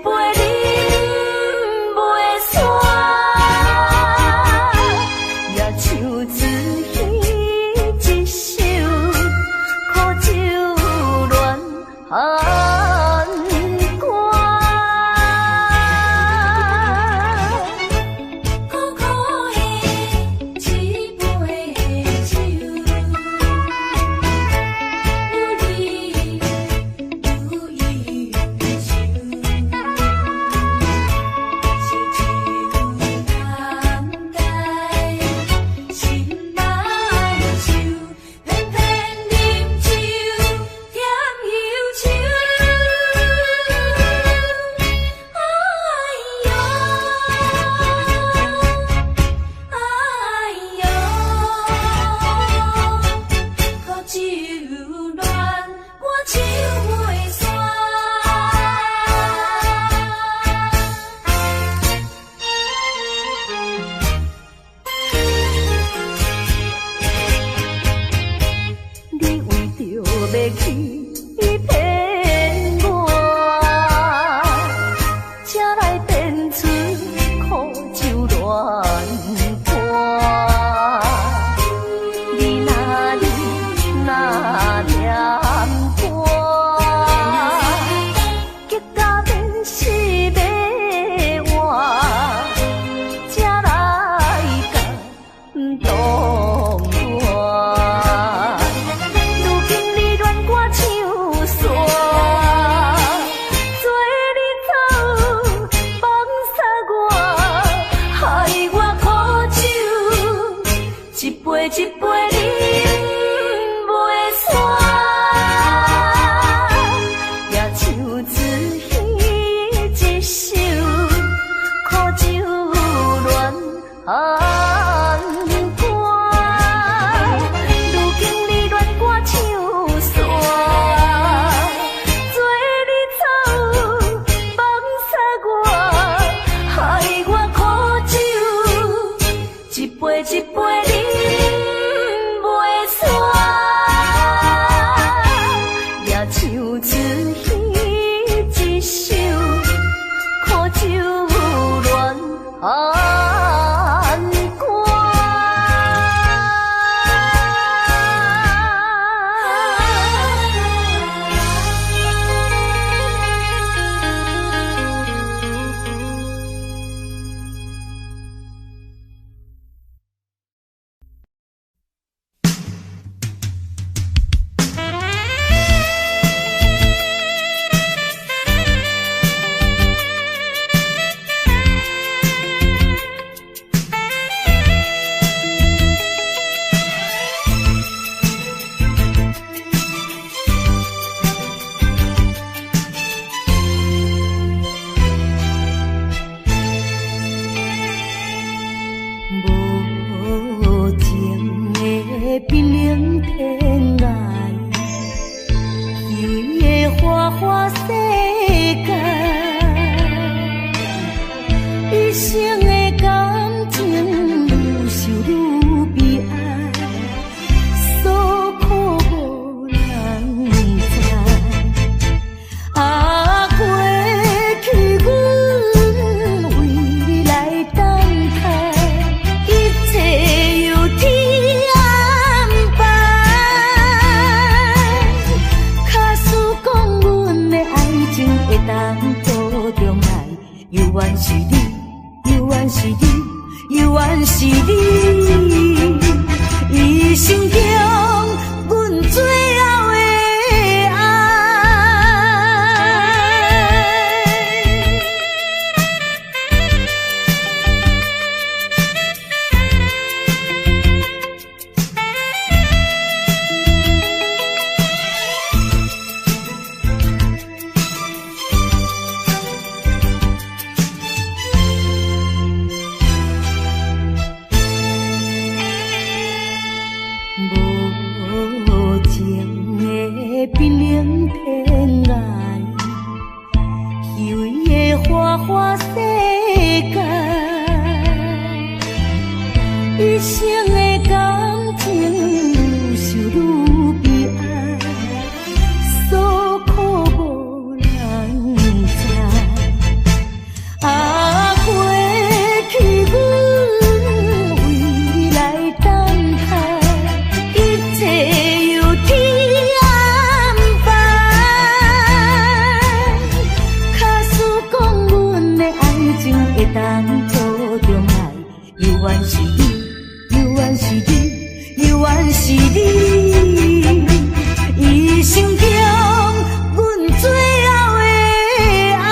杯饮袂煞，也像自戏一首苦酒乱寒歌。苦苦的一杯酒，愈饮愈饮酒，是酒难解，心歹愁，偏偏饮酒添忧愁。哎呦，哎呦，苦酒乱，我酒袂煞。你为着要去骗我，才来变出苦酒乱歌。你若念我，结果变是要活，才来甲唔懂我。如今你乱我唱煞，做你走放撒我，害我苦酒一杯一杯饮袂煞，也像自戏一首苦酒乱寒歌。如今你乱我唱煞，做你走放撒我，害我苦酒一杯一杯饮袂煞，也像自戏一首苦酒乱寒歌。无情的冰冷天涯，虚伪的花花世界，一生的感情愈想愈悲哀，所苦无人知。啊，过去阮为你来等待，一切由天安排。假使讲阮的爱情会当保重来，犹原是你，犹原是你，犹原是你，一生中阮最后的爱。会当初中爱，犹原是你，犹原是你，犹原是你，一生中阮最后的爱。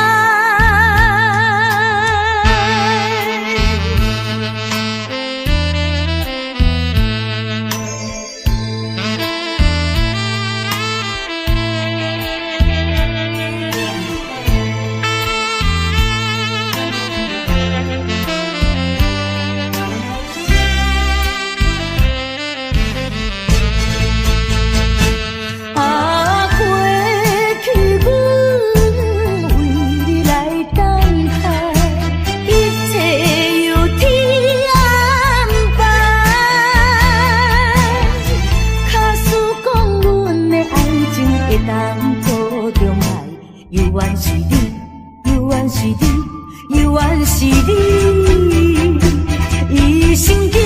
当初中爱，犹原是你，犹原是你，犹原是你，一生中。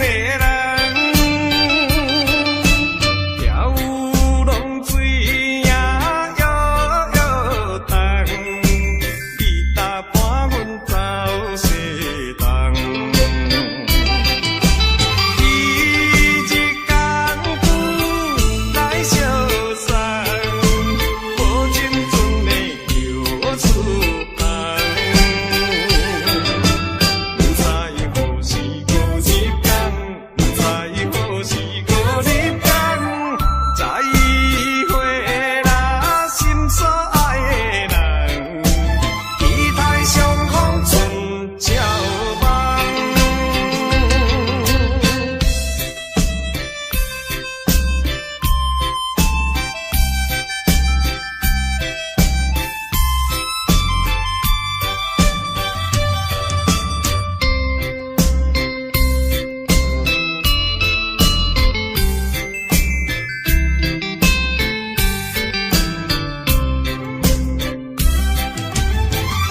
的人，跳舞浪水也摇摇动，你搭伴阮走西东。一日艰苦来相送，无情阵的游出航。不知何时搁入江，不知何时搁入江，再会啦，心所爱的人，期待相逢春照梦。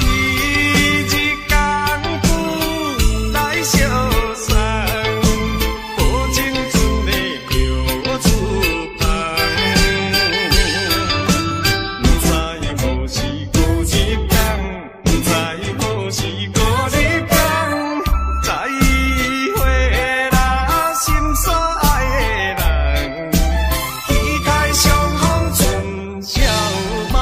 一日艰苦来相送，无情阵的游出航。不知何时搁入江，不知何时搁入江，再会啦，心所爱的人，期待相逢春照梦。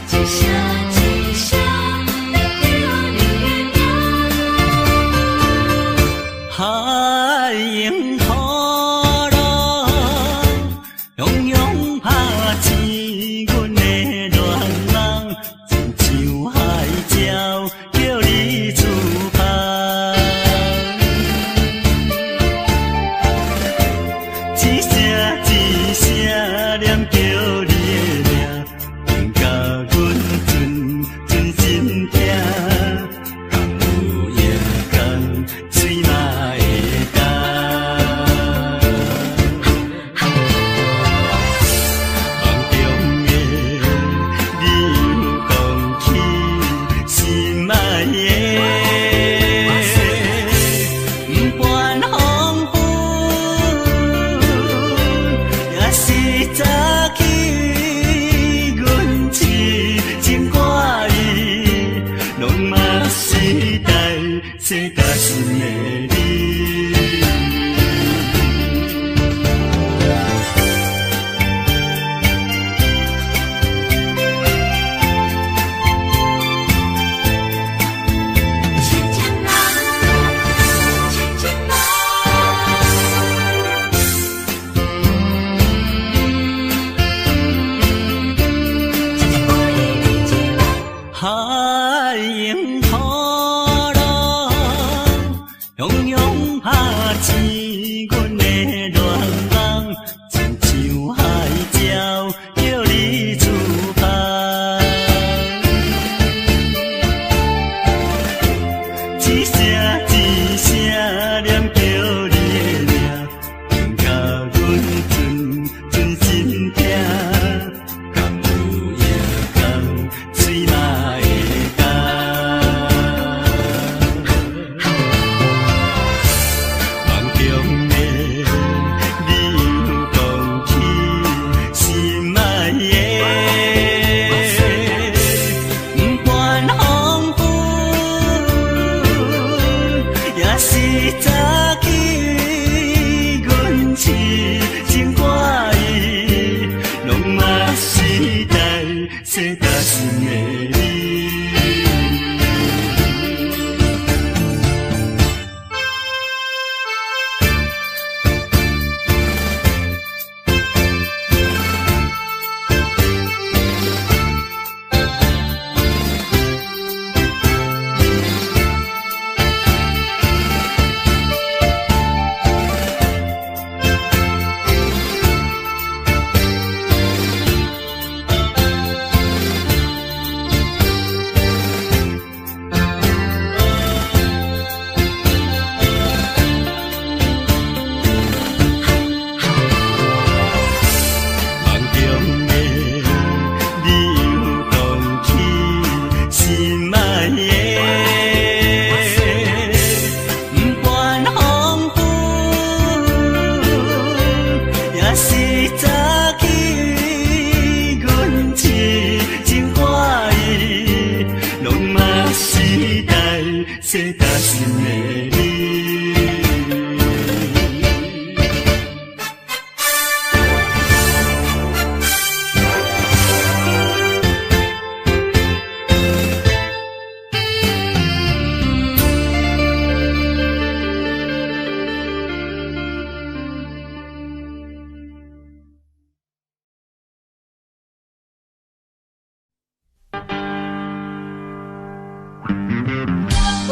一声一声的叫你名，海迎波浪，汹涌拍醒阮的恋人，亲像海鸟叫你出航。一声一声念叫你的名，令甲阮阵心痛。敢有影天，水嘛会干？梦中的你有讲起心爱的，不管风雨，也是早起。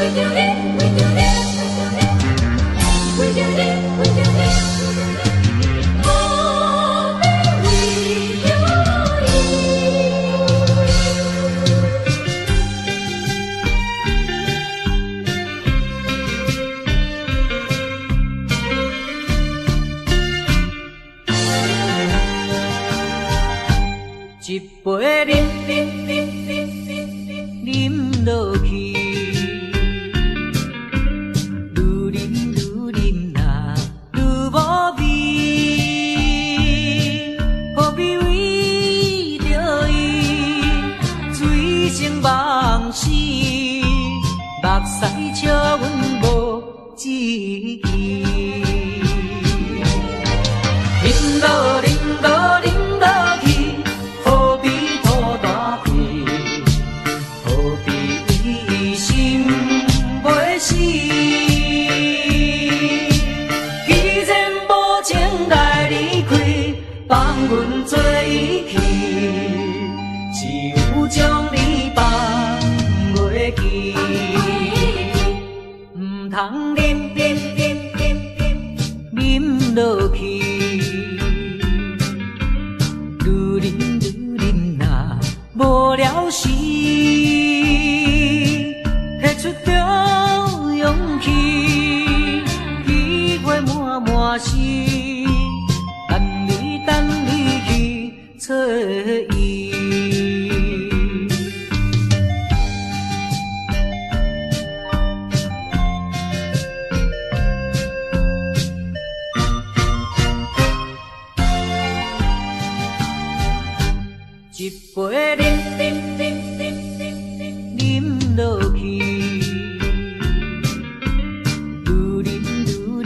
为着你，为着你，为着你，为着你，我要为着伊。一杯饮落去，愈饮呐愈无味，何必为着伊醉生梦死？目屎笑阮无志气，饮落饮落饮落去。何必拖大气？何必为心袂死？既然无情来离开，放阮做伊去，只有将你放袂记。唔通饮落去。无聊时，摕出着勇气，机会满是，等你去找伊。一杯饮落去，愈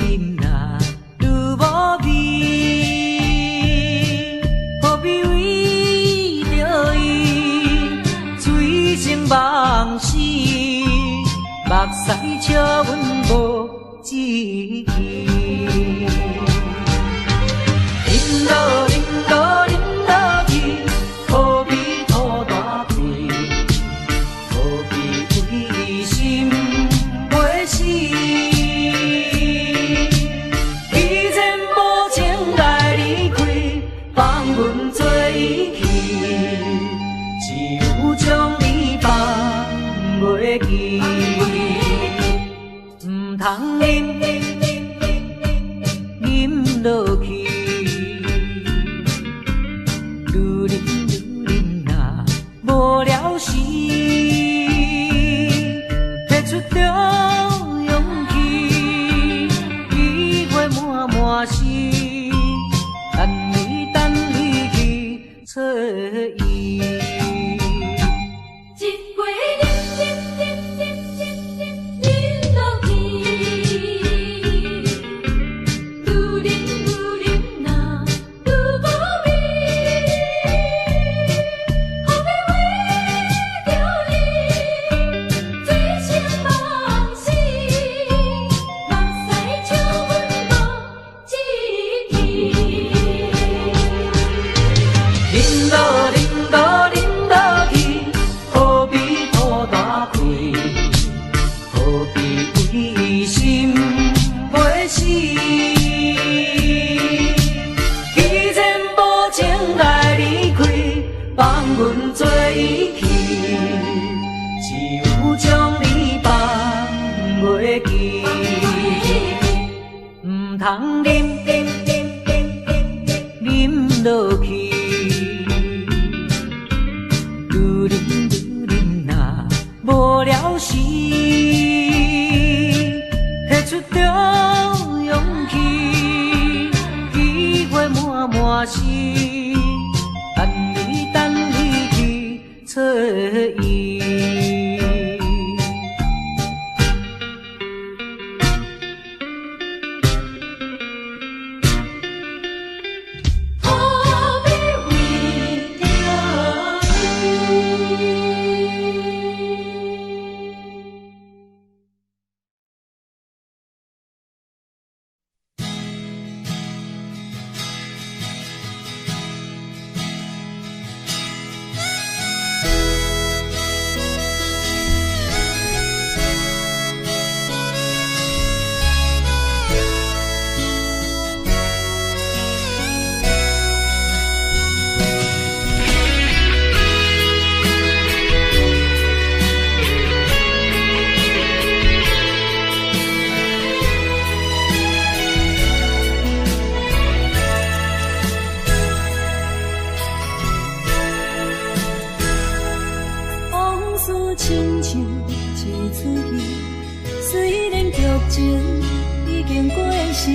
饮呐愈无味，何必为着伊醉生梦死？目屎笑阮无志气，饮落饮落饮落去。何必拖大气？何必为心袂死？既然无情来离开，放阮做伊去，只有将你放袂记。唔通饮落去。无聊时，摕出着勇气，机会满是，等你去找伊。一杯饮落去，愈饮呐愈无味。饮落经过的事，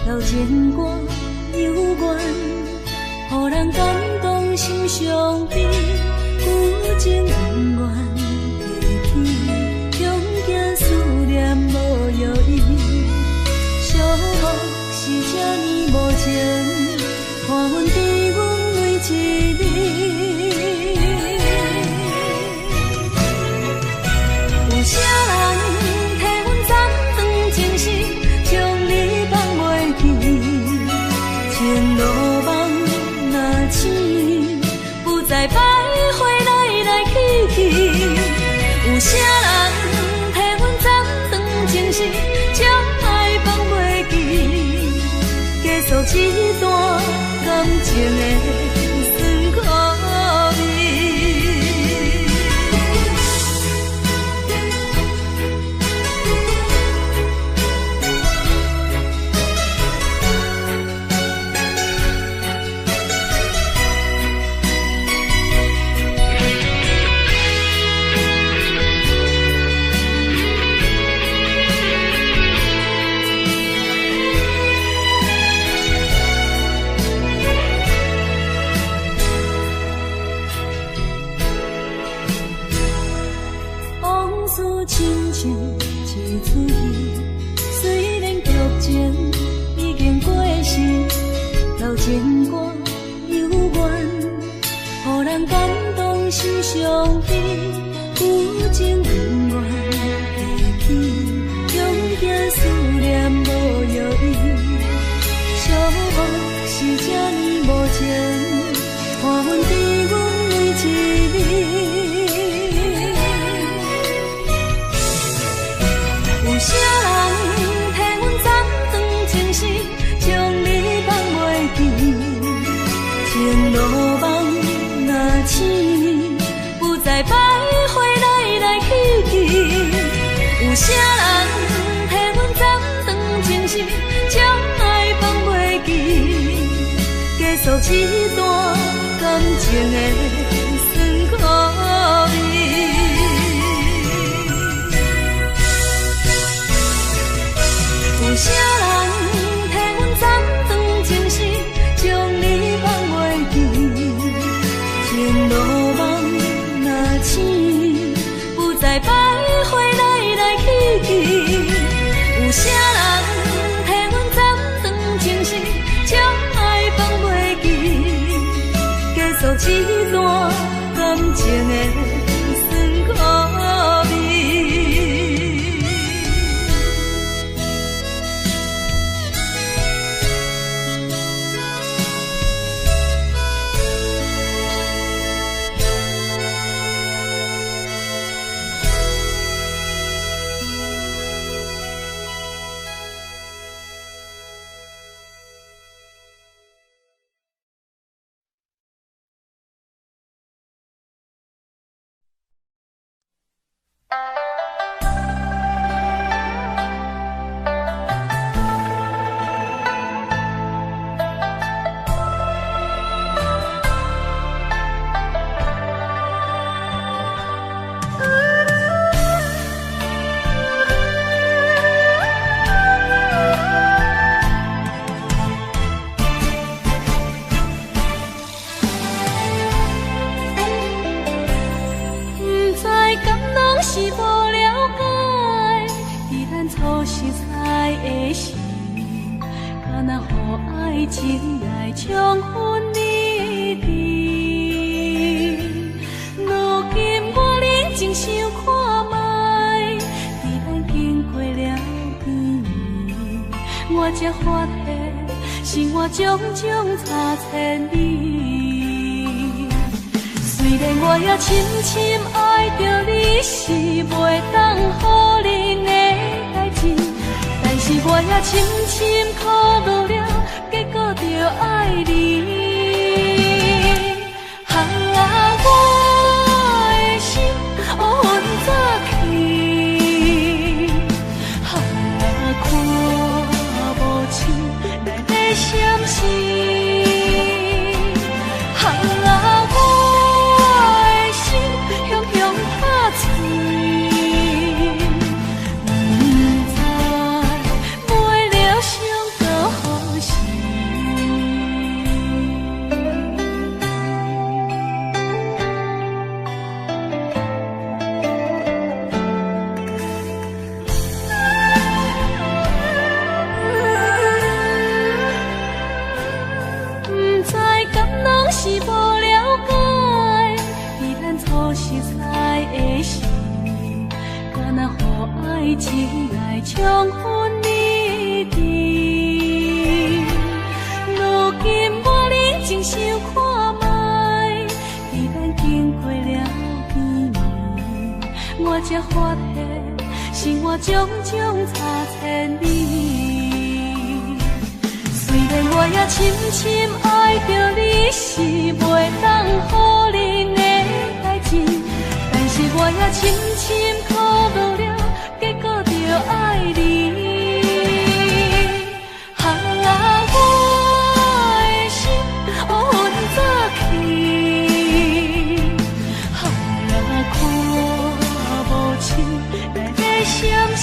流情歌幽怨，予人感动心伤悲，旧情永远提起，恐惊思念无药医，寂寞是这呢无情，看阮伫阮每一日。有啥人替阮斩断情丝，将你放袂记？前路梦若醒，不再徘徊来来去去。有啥人替阮斩断情丝，将爱放袂记？结束这段感情的酸苦味。亲像一出戏，虽然剧情已经过时，流情歌幽怨，予人感动心伤悲，旧情永远提起，恐惊思念无药医，寂寞是这呢无情，看阮伫阮每一日。有啥人替阮斩断情丝，将你放袂记？前路梦若醒，不再徘徊来来去去。有啥人替阮斩断情丝，将爱放袂记？结束这段感情的酸苦味。有啥人替阮斩断情丝，将你放袂记？前路梦若醒，不再徘徊来来去去。有啥人替阮斩断情丝，将爱放袂记？结束这段感情的酸苦味。情来冲昏你的，如今我认真想看卖，伫咱经过了几年，我才发现生活种种差千里。虽然我也深深爱着你，是袂当予恁的代志，但是我也深深苦恼了。结果着爱你，我的心乌云早起，看无清内底闪烁，我的心雄雄打碎，不知情爱充分美丽。如今我认真想看卖，既然经过了几年，我才发现生活种种差千里。虽然我也深深爱着你，是袂当予人的代志，但是我也深深苦恼了，结果着爱你。我的心乌云早起，看无清来个闪烁。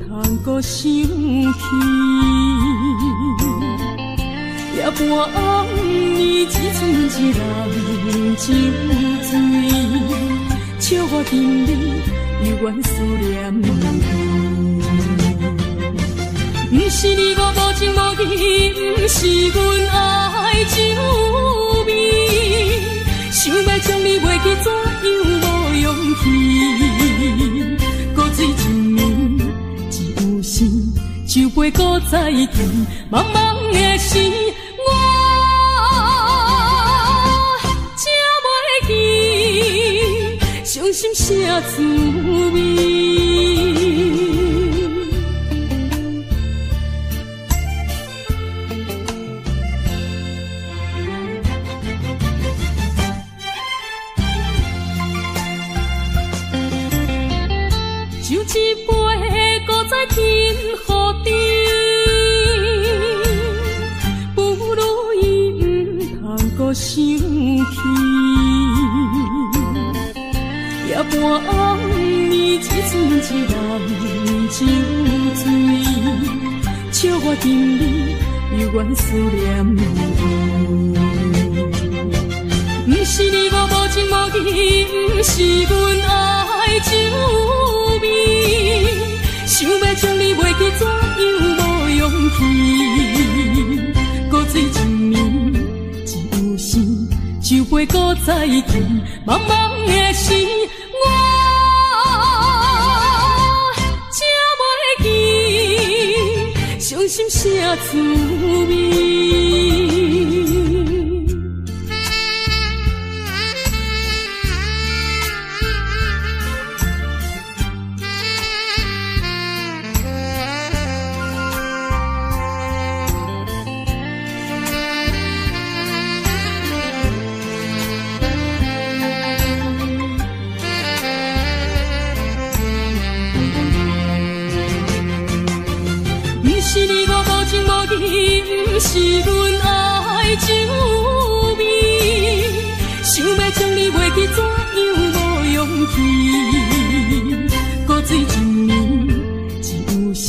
通搁想起。夜半暗暝，只剩一人酒醉，笑我心里犹原思念你。不是你我无情无义，不是阮爱酒味，想要将你袂记，怎样无勇气？搁水一暝，只有时酒杯搁再见，茫茫的时，我才袂记伤心啥滋味。酒一杯，搁再添予你，不如伊不通搁想起。夜半暗暝，只剩一人酒醉，笑我心里犹原思念你。不是你我无情无义，不是阮爱酒味，想要将你袂记，怎样无勇气？搁水一暝，只有时酒杯搁再见，茫茫的时，我才袂记伤心啥滋味。不是阮爱酒味，想要将你袂记，怎样无勇气？搁水一暝，只有时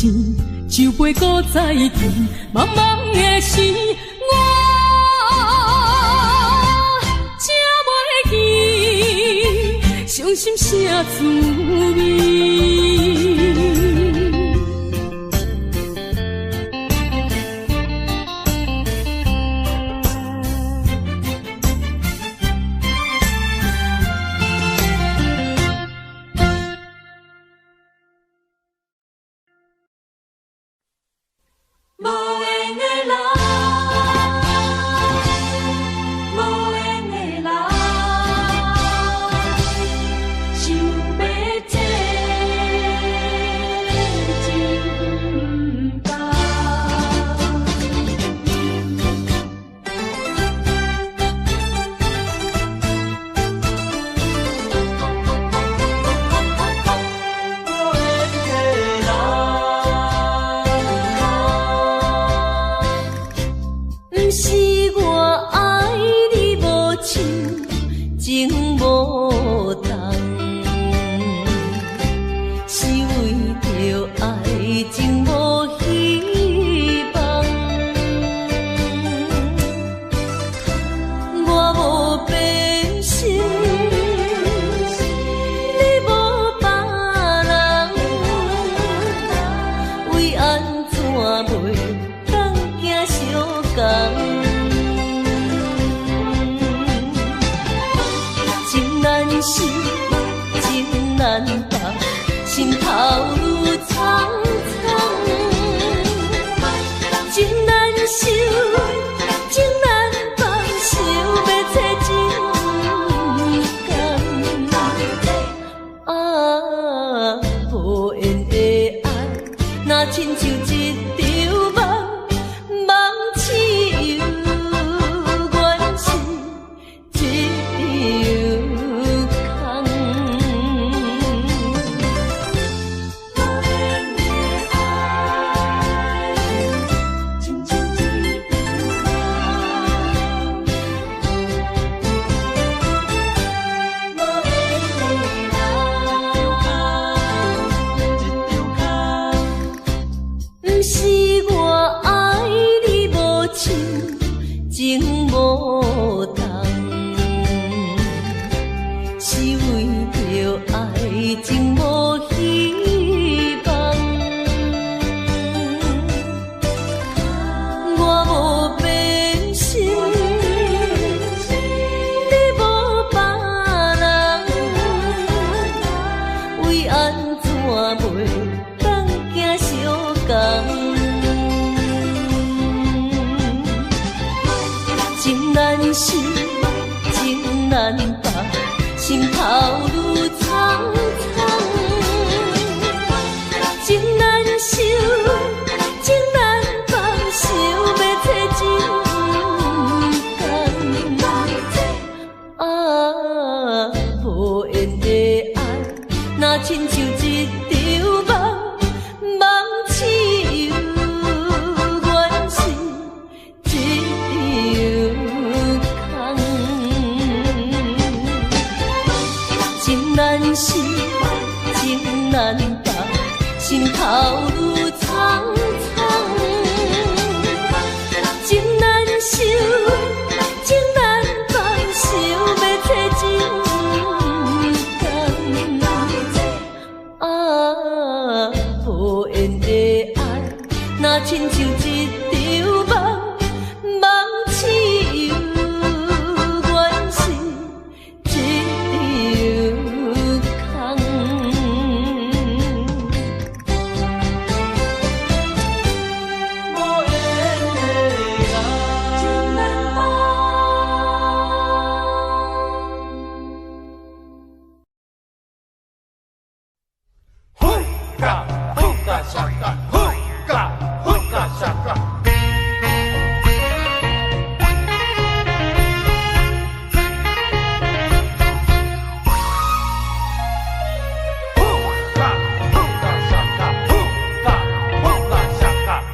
酒杯搁再见，茫茫的时，我才袂记伤心啥滋味。当行相共。情难舍，情难放，心头愈苍苍。情难收，情难放，想要找真工。啊，无缘的爱，若亲像一场梦，梦似有缘是一场空。情难舍，情难放，心头愈苍苍。情难收，情难放，想要找真工。啊，无缘的爱，若亲像一场梦，梦似有缘是一场空。无缘的爱，情难放。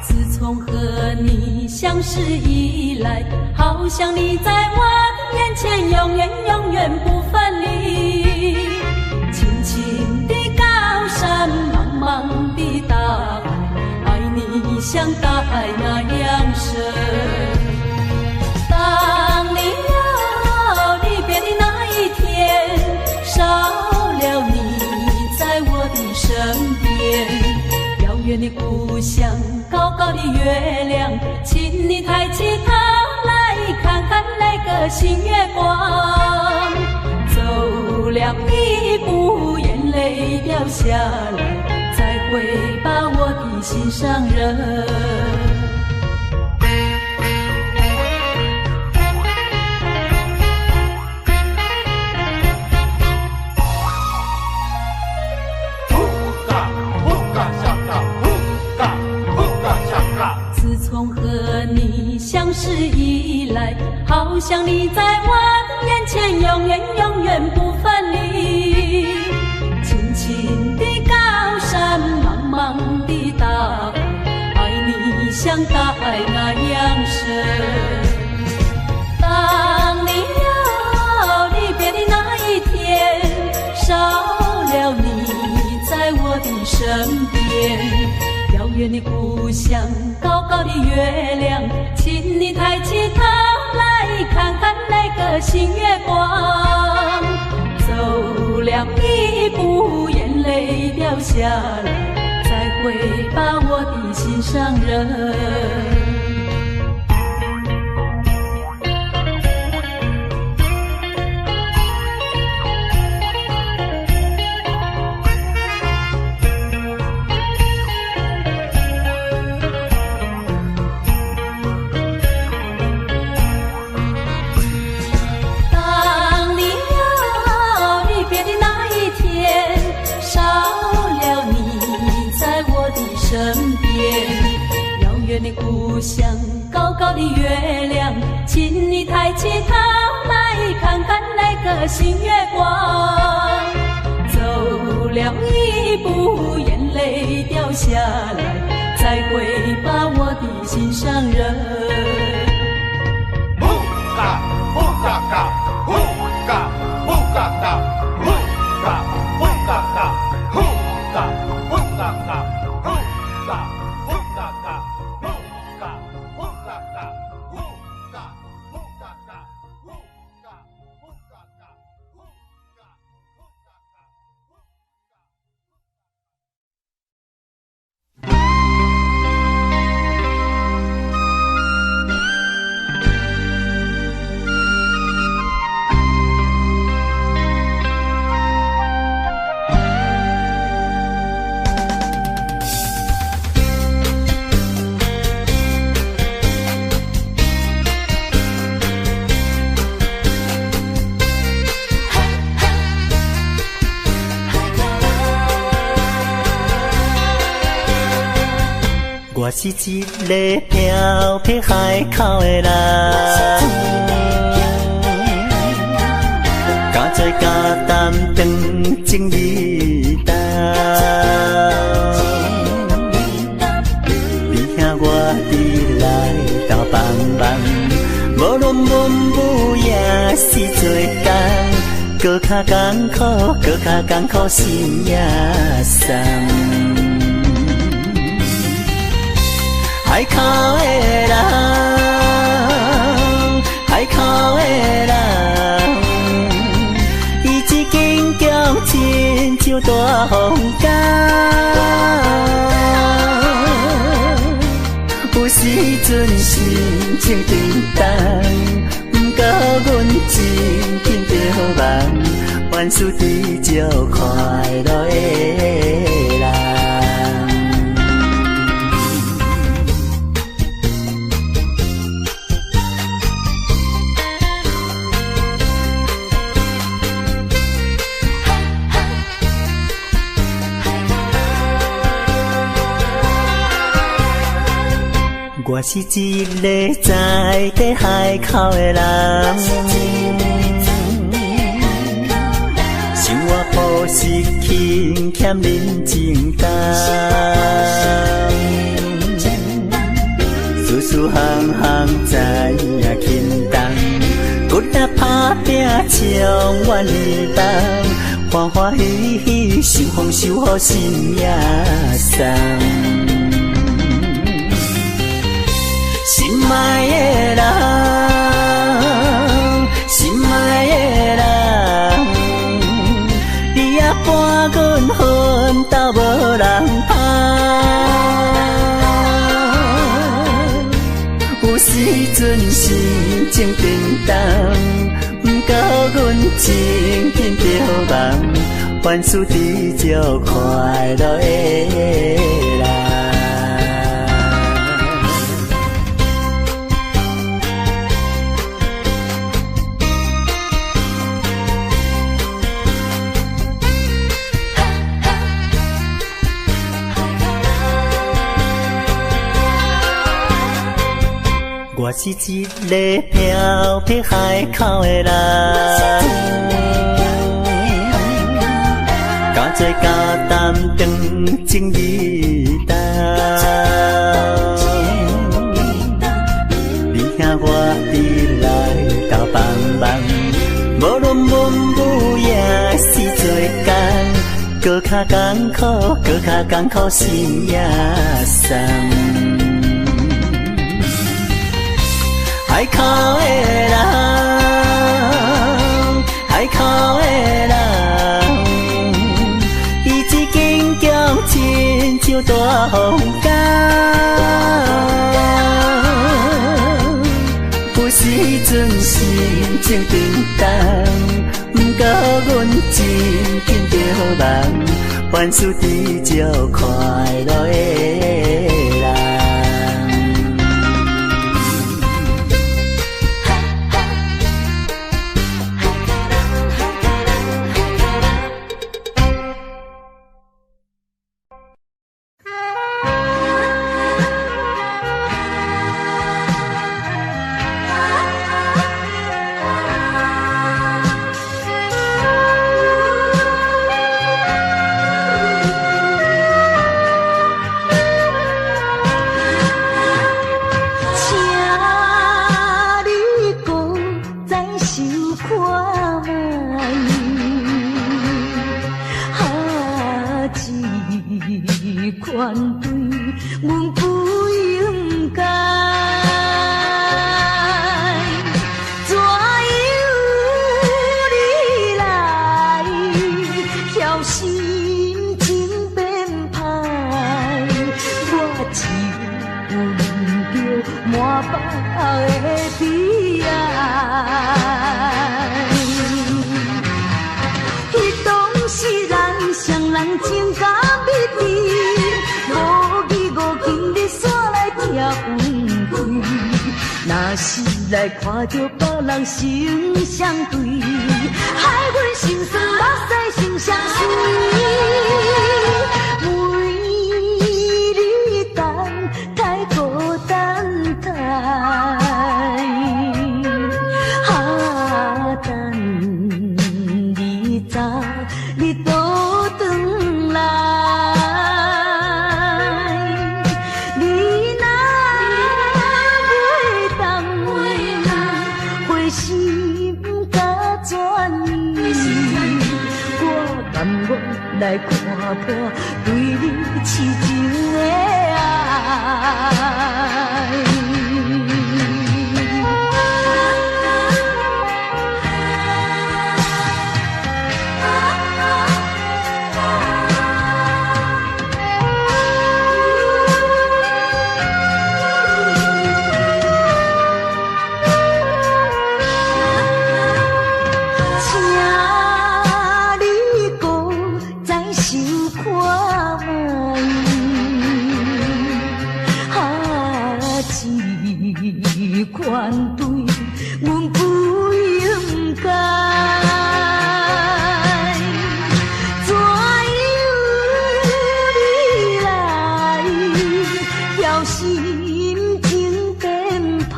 自从和你相识以来，好像你在我眼前，永远永远不分离。轻轻的高山，茫茫的大海，爱你像大海那样深。当你要离别的那一天，少了你在我的身边。遥远的故乡，高高的月亮，请你抬起头来看看那个新月光。走了一步，眼泪掉下来，再会把我的心上人。自从和你相识以来，好像你在我眼前，永远永远不分离。轻轻的高山，茫茫的大海，爱你像大海那样深。当你要离别的那一天，少了你在我的身边。遥远的故乡，高高的月亮，请你抬起头来看看那个新月光。走了一步，眼泪掉下来，再会把我的心上人。身边，遥远的故乡，高高的月亮，请你抬起头来看看那个新月光。走了一步，眼泪掉下来，再会把我的心上人。木嘎木嘎嘎，木嘎木嘎嘎，木嘎木嘎嘎，木嘎木嘎嘎。我是一个漂泊海口的人，敢做敢担当情义重。你听我伫来斗帮忙，无论文武也是做工，搁较艰苦，搁较艰苦心也酸。海口的人，海口的人，伊一根强亲像大风干，有时阵心情沉重，不过阮真紧着梦，万事知足快乐的人。我是一个在地海口的人，生活朴实轻欠人情重，事事行行知影轻重，骨力打拼充满年冬，欢欢喜喜受风受雨心也松。心爱的人，心爱的人，你也伴阮奋斗无人拍。有时阵心情沉重，不过阮真紧着梦，万事知足快乐的人。我是一个漂泊海口的人，敢做敢担当情义重。你听我伫来斗帮忙，无论文武也是做工，搁较艰苦，搁较艰苦心也松。海口的人，海口的人，伊一根强亲像大风干，有时阵心情沉重，不过阮真紧着梦，万事知足快乐的人。来看着别人心相对，害阮心酸目屎心相随。每日等来看破对你痴情的爱。款对，阮不应该。怎样你来，叫心情变歹？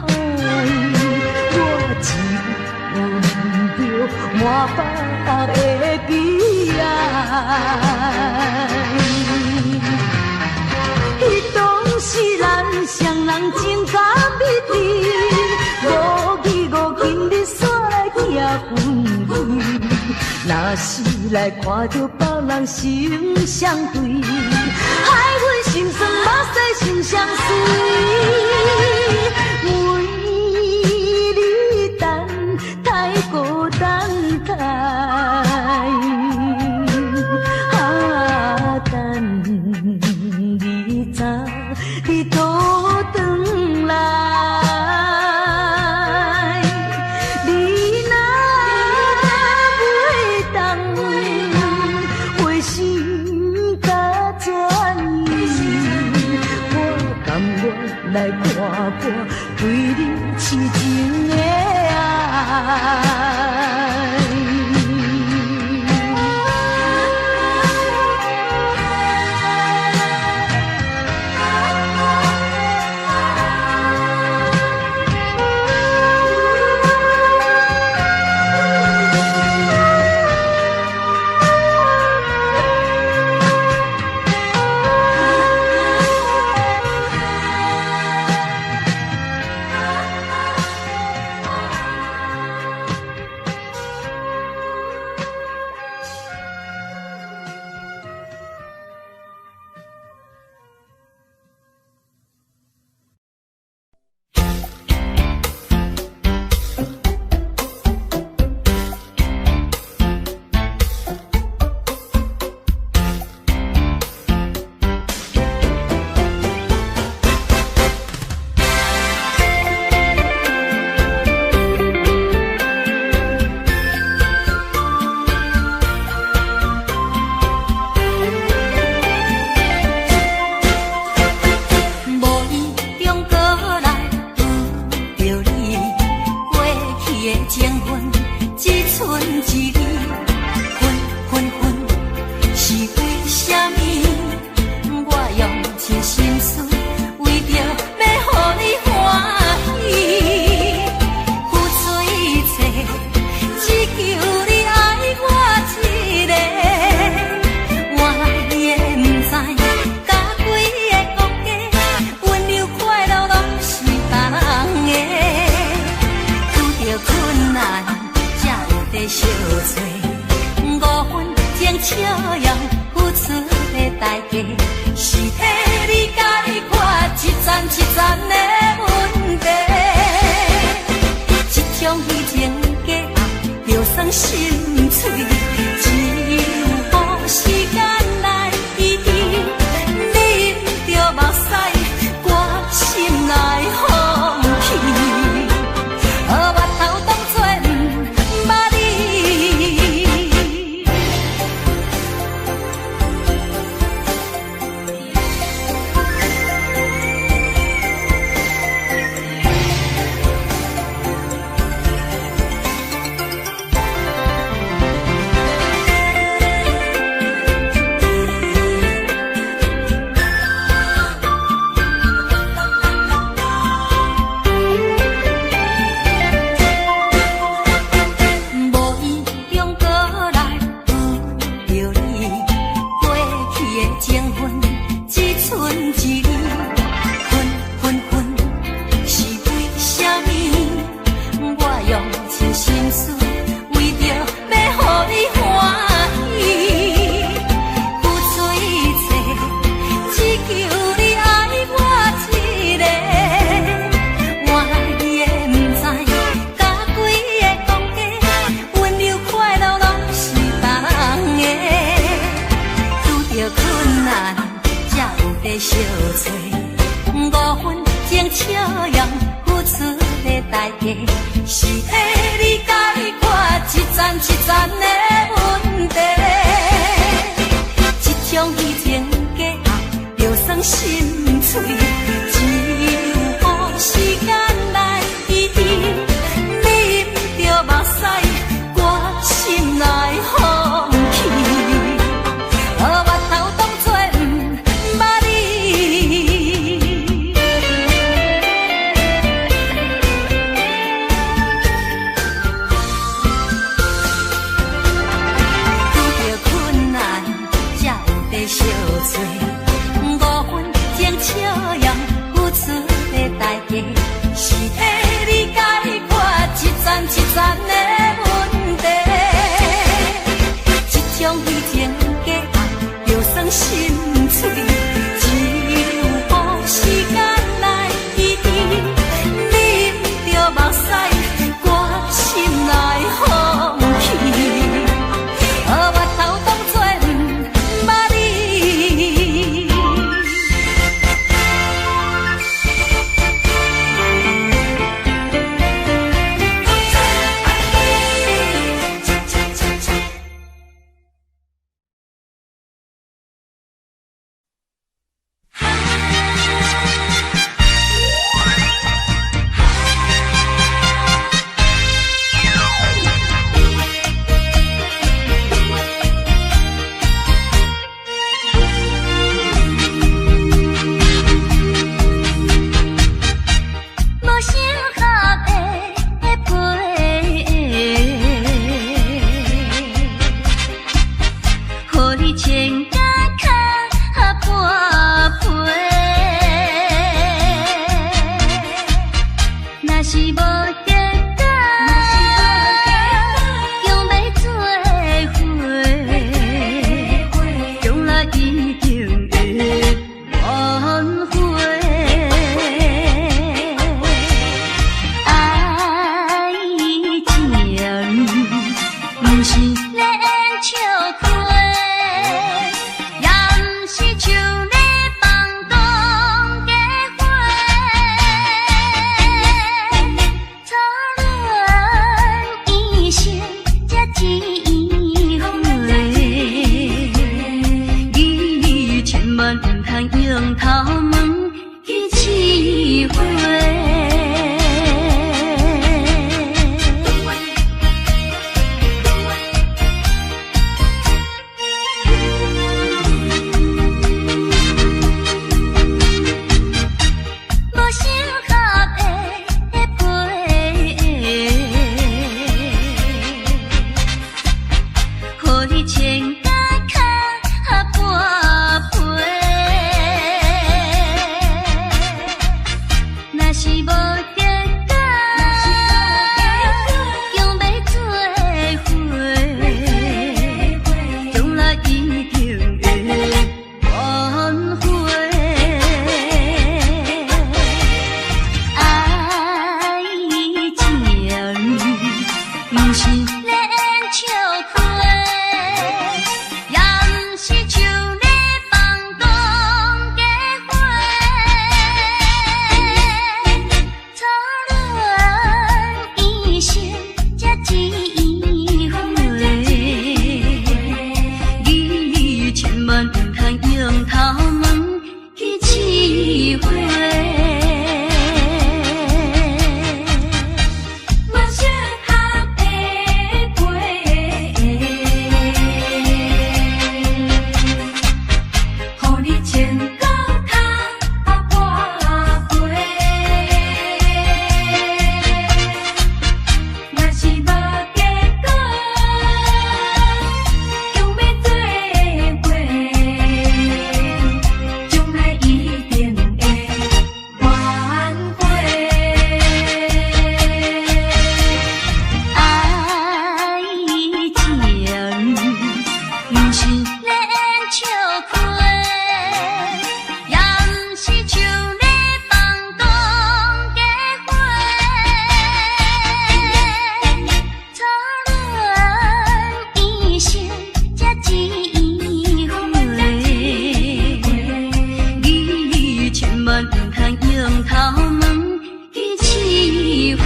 我只闻着满腹的悲哀。彼当时咱双人情甲蜜甜。若是来看到别人心相对，害阮心酸目屎心相随，为你等太孤单太，等你早你倒转来。来看破对你痴情的爱。在相找，五分钟笑容付出的代价，是替你解决一层一层的问题。这种虚情假意，就算心碎，只有时间来医治。你不着目屎，我心内放弃。我头当作不捌你。遇到困难，才有在相找。5分钟笑容付出的代价，是替你解决一层一层的问题。这种虚情假意，就算心碎，只有时间来医治。你不着目屎，我心内放弃。我头当作不捌你。无想合的陪，互你穿甲脚半陪。若是无结果，用要做伙，将来一定会挽回。爱情不是咧演笑话，也不是像咧放荡假话。初恋一生才一回，你千万不通用头毛去试火。无想合的陪，互你穿甲脚半陪。若是无双头毛一起飞。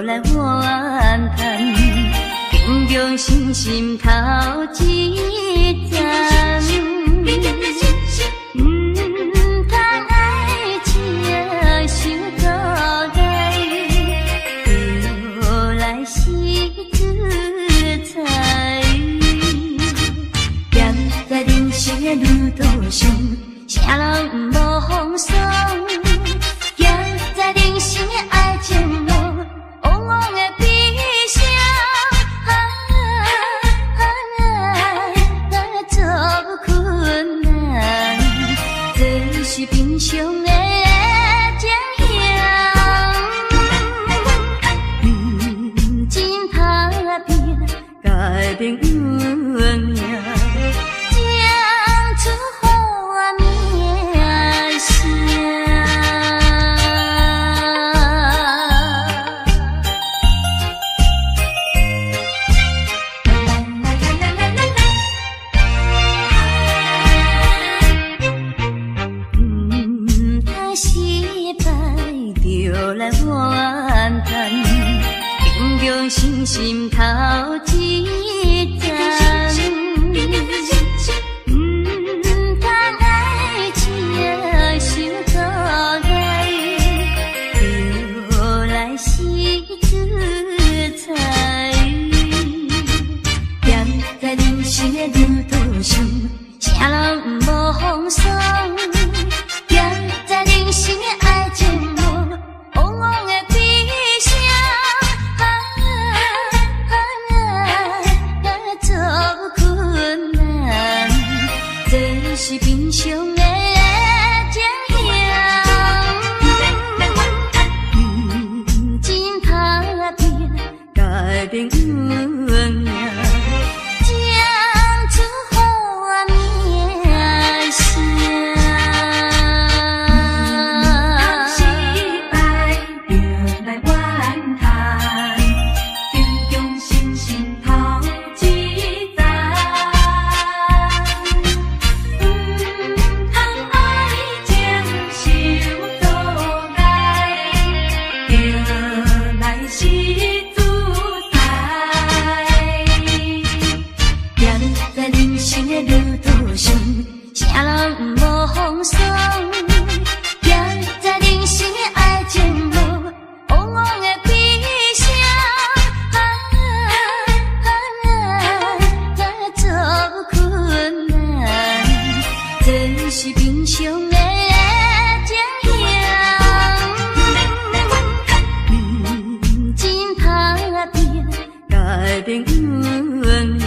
来怨叹，平常心心头一站，通爱情想到底，就来是自在。站在人生的路途上，啥人无风霜？行在人生的爱情路。 往往的悲伤，做命，讲出好名声。就来怨叹，平常心心头一站。通爱情伤阻碍，就来是自在。站在人生的路途上，啥人无风霜。站在人生的爱情路。往往的悲伤，做困难，这是平常的情形。真打拼，改变运命，讲出好名声。啥人无风霜，站在人生的爱情路，往往的悲伤，做困难，这是平常的情形。真打拼，改变运命。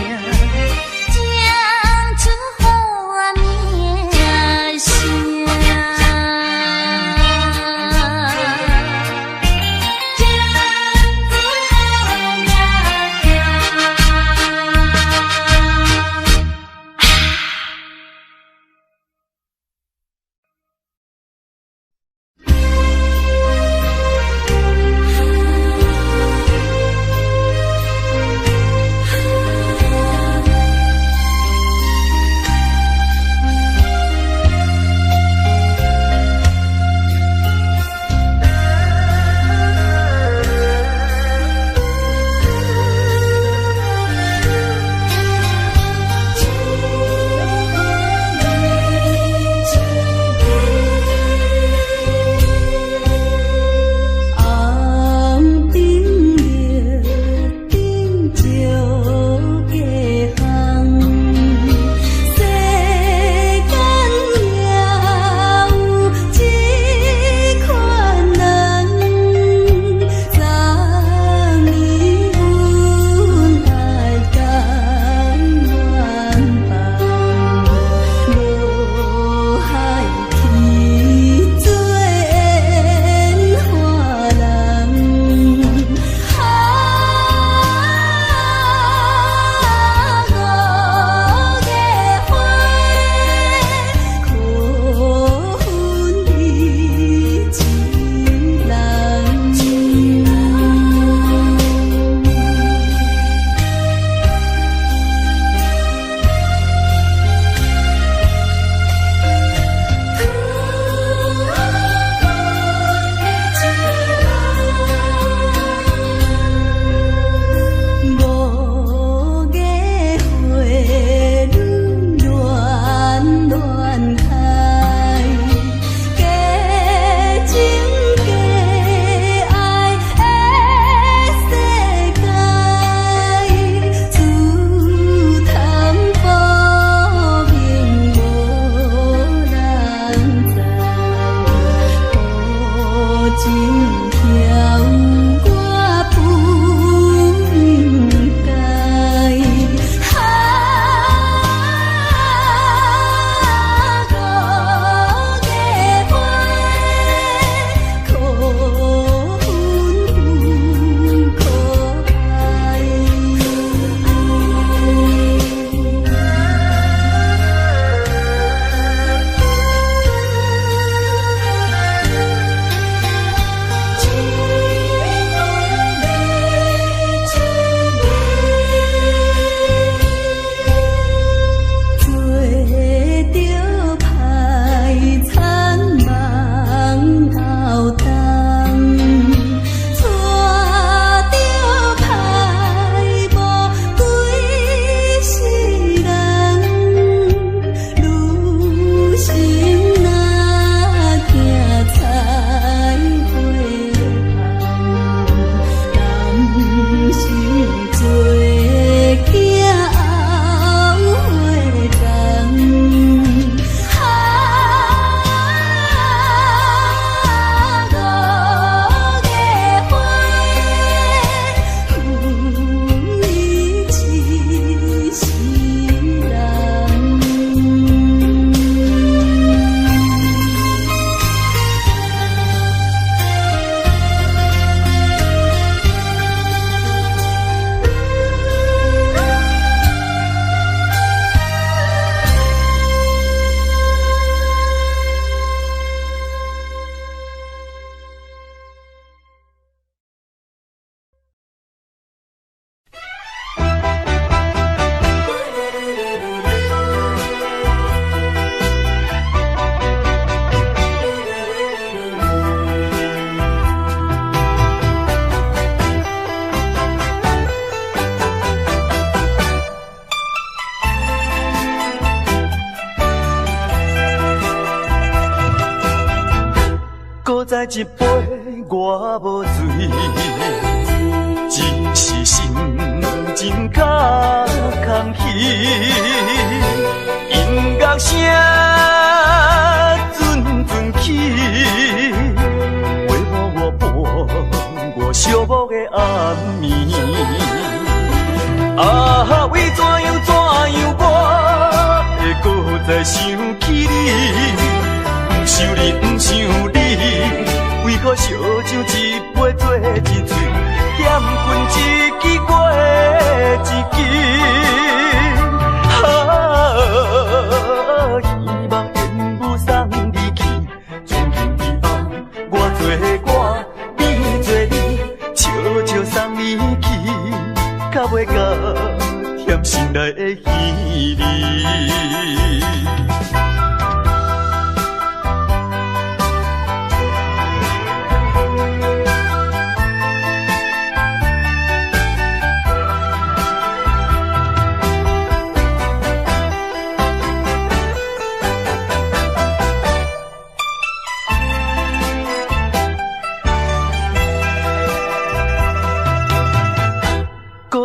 再一杯我无醉，只是心情较空虚。音乐声阵阵起，陪伴我伴我寂寞的暗暝。啊，为怎样我会搁再想起你？不想你，不想你，为何烧酒一杯做一醉，嫌困一支过一支。啊，希望缘不送你去，从今以后我做我，你做你，悄悄送你去，较袂甲甜心内的稀里。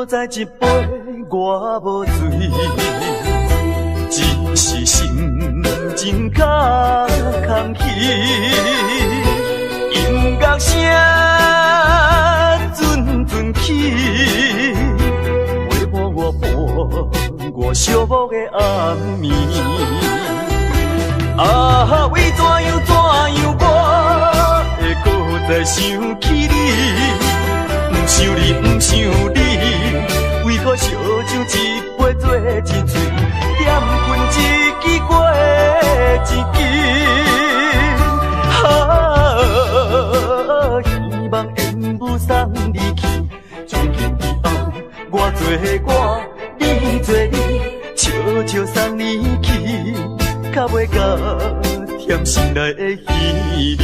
再一杯我无醉，只是心情较空虚。音乐声阵阵起，陪伴我寂寞的暗暝。啊，为怎样我会搁再想起你？不想你，不想你，为何烧酒一杯做一醉，嫌困一支过一支。啊，希望缘不送你去，从今以后我做我，你做你，悄悄送你去，较袂甲甜心内的稀里。